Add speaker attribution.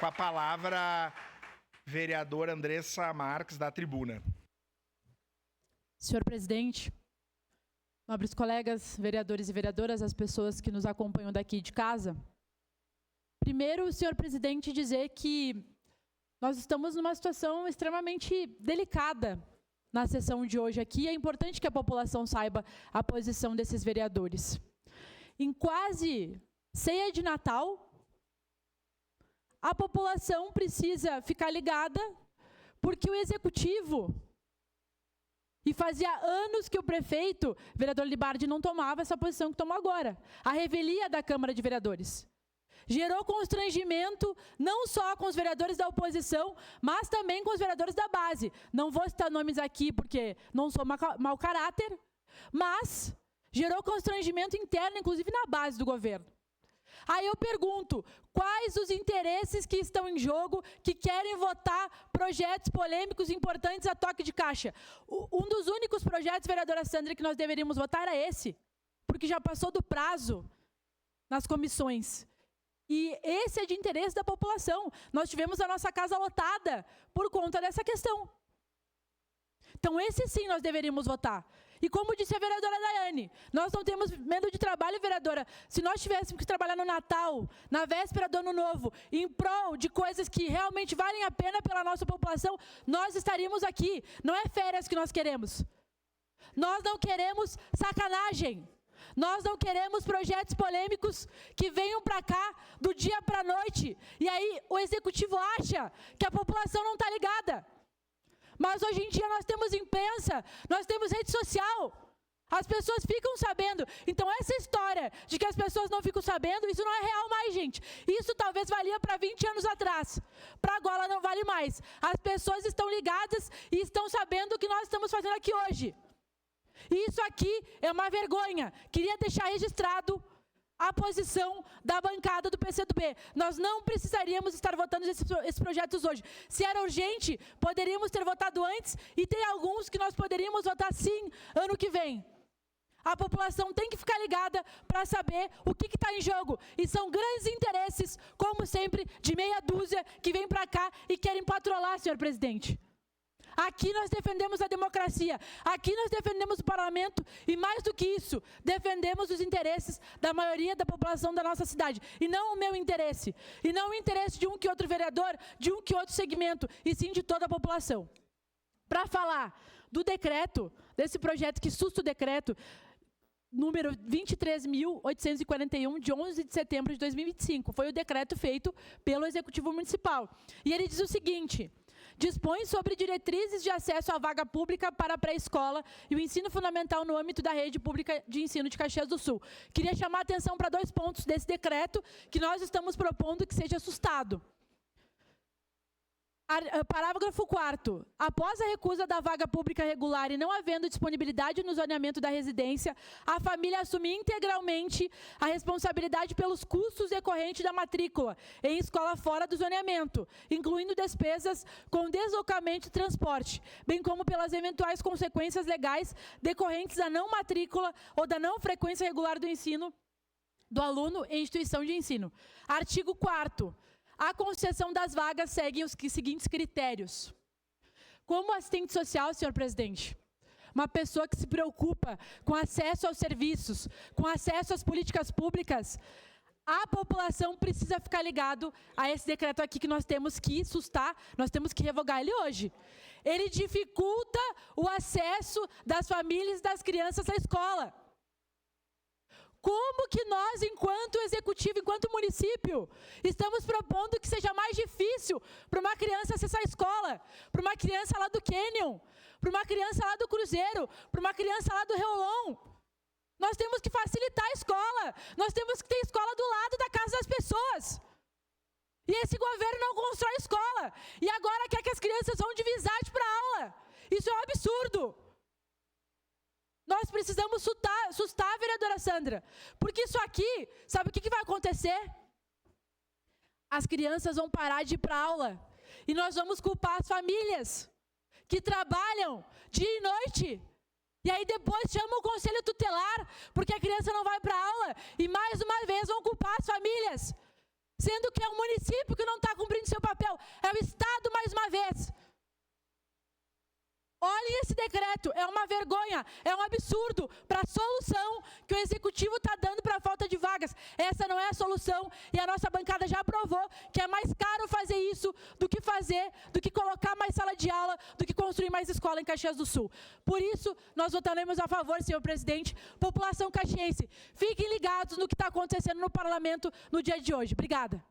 Speaker 1: Com a palavra, vereadora Andressa Marques, da tribuna.
Speaker 2: Senhor presidente, nobres colegas, vereadores e vereadoras, as pessoas que nos acompanham daqui de casa. Primeiro, senhor presidente, dizer que nós estamos numa situação extremamente delicada na sessão de hoje aqui. É importante que a população saiba a posição desses vereadores. Em quase ceia de Natal, a população precisa ficar ligada porque o executivo, e fazia anos que o prefeito, vereador Libardi, não tomava essa posição que tomou agora, a revelia da Câmara de Vereadores. Gerou constrangimento não só com os vereadores da oposição, mas também com os vereadores da base. Não vou citar nomes aqui porque não sou mau caráter, mas gerou constrangimento interno, inclusive na base do governo. Aí eu pergunto, quais os interesses que estão em jogo, que querem votar projetos polêmicos importantes a toque de caixa? Um dos únicos projetos, vereadora Sandra, que nós deveríamos votar era esse, porque já passou do prazo nas comissões. E esse é de interesse da população. Nós tivemos a nossa casa lotada por conta dessa questão. Então esse sim nós deveríamos votar. E como disse a vereadora Daiane, nós não temos medo de trabalho, vereadora. Se nós tivéssemos que trabalhar no Natal, na véspera do Ano Novo, em prol de coisas que realmente valem a pena pela nossa população, nós estaríamos aqui. Não é férias que nós queremos. Nós não queremos sacanagem. Nós não queremos projetos polêmicos que venham para cá do dia para a noite. E aí o executivo acha que a população não está ligada. Mas hoje em dia nós temos imprensa, nós temos rede social. As pessoas ficam sabendo. Então essa história de que as pessoas não ficam sabendo, isso não é real mais, gente. Isso talvez valia para 20 anos atrás. Para agora não vale mais. As pessoas estão ligadas e estão sabendo o que nós estamos fazendo aqui hoje. E isso aqui é uma vergonha. Queria deixar registrado a posição da bancada do PCdoB. Nós não precisaríamos estar votando esses projetos hoje. Se era urgente, poderíamos ter votado antes, e tem alguns que nós poderíamos votar sim ano que vem. A população tem que ficar ligada para saber o que está em jogo. E são grandes interesses, como sempre, de meia dúzia que vêm para cá e querem patrolar, senhor presidente. Aqui nós defendemos a democracia, aqui nós defendemos o parlamento e, mais do que isso, defendemos os interesses da maioria da população da nossa cidade. E não o meu interesse, e não o interesse de um que outro vereador, de um que outro segmento, e sim de toda a população. Para falar do decreto, desse projeto, que susto decreto, número 23.841, de 11 de setembro de 2025. Foi o decreto feito pelo Executivo Municipal. E ele diz o seguinte: dispõe sobre diretrizes de acesso à vaga pública para a pré-escola e o ensino fundamental no âmbito da rede pública de ensino de Caxias do Sul. Queria chamar a atenção para 2 pontos desse decreto que nós estamos propondo que seja sustado. Parágrafo 4º. Após a recusa da vaga pública regular e não havendo disponibilidade no zoneamento da residência, a família assume integralmente a responsabilidade pelos custos decorrentes da matrícula em escola fora do zoneamento, incluindo despesas com deslocamento e transporte, bem como pelas eventuais consequências legais decorrentes da não matrícula ou da não frequência regular do ensino do aluno em instituição de ensino. Artigo 4º. A concessão das vagas segue os seguintes critérios. Como assistente social, senhor presidente, uma pessoa que se preocupa com acesso aos serviços, com acesso às políticas públicas, a população precisa ficar ligado a esse decreto aqui que nós temos que sustar, nós temos que revogar ele hoje. Ele dificulta o acesso das famílias e das crianças à escola. Como que nós, enquanto executivo, enquanto município, estamos propondo que seja mais difícil para uma criança acessar a escola, para uma criança lá do Canyon, para uma criança lá do Cruzeiro, para uma criança lá do Reolon? Nós temos que facilitar a escola, nós temos que ter escola do lado da casa das pessoas. E esse governo não constrói escola, e agora quer que as crianças vão de visite para a aula. Isso é um absurdo. Nós precisamos sustar, vereadora Sandra, porque isso aqui, sabe o que vai acontecer? As crianças vão parar de ir para a aula e nós vamos culpar as famílias que trabalham dia e noite. E aí depois chamam o conselho tutelar porque a criança não vai para a aula e mais uma vez vão culpar as famílias, sendo que é um município que não está cumprindo seu decreto é uma vergonha, é um absurdo para a solução que o Executivo está dando para a falta de vagas. Essa não é a solução e a nossa bancada já aprovou que é mais caro fazer isso do que colocar mais sala de aula, do que construir mais escola em Caxias do Sul. Por isso, nós votaremos a favor, senhor presidente. População caxiense, fiquem ligados no que está acontecendo no parlamento no dia de hoje. Obrigada.